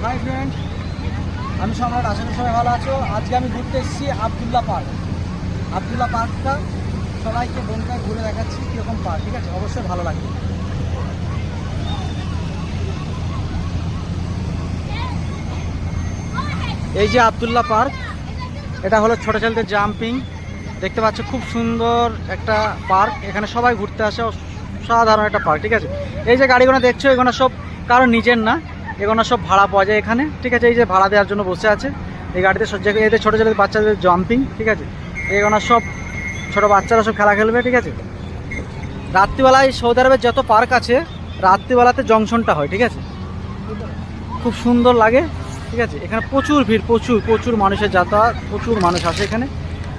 Hi friend, আমি সম্রাট। আশা করি সবাই ভালো আছো। আজকে আমি ঘুরতে এসেছি আবদুল্লাহ পার্ক। আবদুল্লাহ পার্কটা সবাইকে বনটায় ঘুরে দেখাচ্ছি কীরকম পার্ক, ঠিক আছে? অবশ্যই ভালো লাগবে। এই যে আবদুল্লাহ পার্ক, এটা হলো ছোটো ছেলেদের জাম্পিং। দেখতে পাচ্ছ খুব সুন্দর একটা পার্ক। এখানে সবাই ঘুরতে আসে, সাধারণ একটা পার্ক, ঠিক আছে? এই যে গাড়িগুলো দেখছো, এগুলো সব কারো নিজের না, এগুলো সব ভাড়া পাওয়া যায় এখানে, ঠিক আছে? এই যে ভাড়া দেওয়ার জন্য বসে আছে এই গাড়িতে। এদের ছোটো ছেলেদের বাচ্চাদের জাম্পিং, ঠিক আছে? এগুলো সব ছোটো বাচ্চারা সব খেলা খেলবে, ঠিক আছে? রাত্রিবেলায় সৌদি আরবের যত পার্ক আছে রাত্রিবেলাতে জংশনটা হয়, ঠিক আছে? খুব সুন্দর লাগে, ঠিক আছে? এখানে প্রচুর ভিড়, প্রচুর মানুষের যাতায়াত, প্রচুর মানুষ আসে এখানে।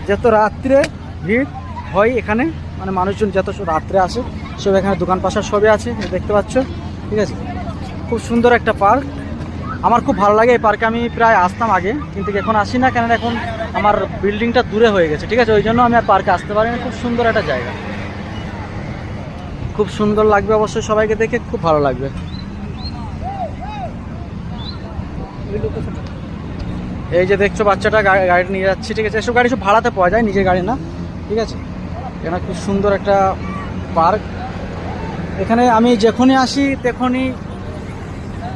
যত রাত্রে ভিড় হয় এখানে, মানে মানুষজন যত রাত্রে আসে সব এখানে দোকান পাশার সবই আছে, দেখতে পাচ্ছ, ঠিক আছে? খুব সুন্দর একটা পার্ক, আমার খুব ভালো লাগে এই পার্কে। আমি প্রায় আসতাম আগে, কিন্তু এখন আসি না, কেন এখন আমার বিল্ডিংটা দূরে হয়ে গেছে, ঠিক আছে? ওই জন্য আমি আর পার্কে আসতে পারি না। খুব সুন্দর একটা জায়গা, খুব সুন্দর লাগবে, অবশ্যই সবাইকে দেখে খুব ভালো লাগবে। এই যে দেখছো বাচ্চাটা গাড়ি নিয়ে যাচ্ছে, ঠিক আছে? এসব গাড়ি সব ভাড়াতে পাওয়া যায়, নিজের গাড়ি না, ঠিক আছে? এখানে খুব সুন্দর একটা পার্ক। এখানে আমি যখনই আসি তখনই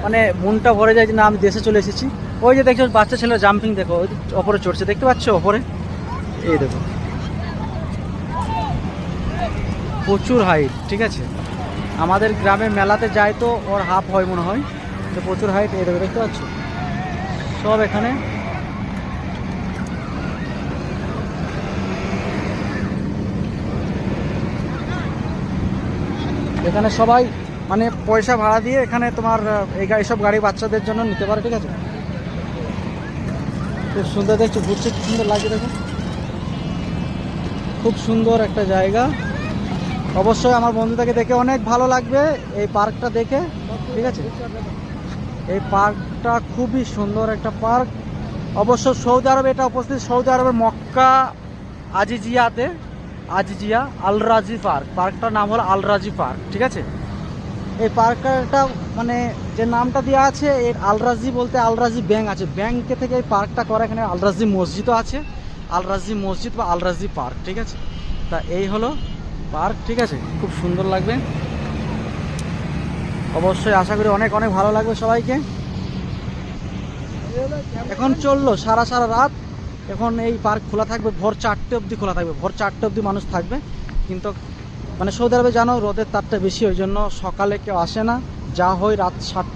মানে মনটা ভরে যায় যে না, আমি দেশে চলে এসেছি। ওই যে দেখছো বাচ্চা ছেলে জাম্পিং, দেখো ওই ওপরে চড়ছে, দেখতে পাচ্ছ ওপরে? এই দেখো প্রচুর হাইট, ঠিক আছে? আমাদের গ্রামে মেলাতে যায় তো ওর হাফ হয় মনে হয়, তো প্রচুর হাইট। এই দেখো, দেখতে পাচ্ছ সব এখানে। এখানে সবাই মানে পয়সা ভাড়া দিয়ে এখানে তোমার এইসব গাড়ি বাচ্চাদের জন্য নিতে পারে, ঠিক আছে? খুব সুন্দর দেখছো, ঘুরছে, খুব সুন্দর লাগছে, দেখো খুব সুন্দর একটা জায়গা। অবশ্যই আমার বন্ধুটাকে দেখে অনেক ভালো লাগবে এই পার্কটা দেখে, ঠিক আছে? এই পার্কটা খুবই সুন্দর একটা পার্ক। অবশ্য সৌদি আরবে এটা উপস্থিত, সৌদি আরবের মক্কা আজিজিয়া আল রাজি পার্ক। পার্কটার নাম হলো আল রাজি পার্ক, ঠিক আছে? এই পার্কটা মানে যে নামটা দেওয়া আছে এর আল রাজি বলতে আল রাজি ব্যাংক আছে, ব্যাংকে থেকে এই পার্কটা করা। এখানে আল রাজি মসজিদও আছে, আল রাজি মসজিদ বা আল রাজি পার্ক, ঠিক আছে? তা এই হলো পার্ক, ঠিক আছে? খুব সুন্দর লাগবে, অবশ্যই আশা করি অনেক অনেক ভালো লাগবে সবাইকে। এখন চললো সারা রাত। এখন এই পার্ক খোলা থাকবে ভোর 4টে অবধি খোলা থাকবে, ভোর 4টে অবধি মানুষ থাকবে। কিন্তু মানে সৌদি আরবে জানো রোদের তাপটা বেশি, ওই জন্য সকালে কেউ আসে না, যা হয় রাত 7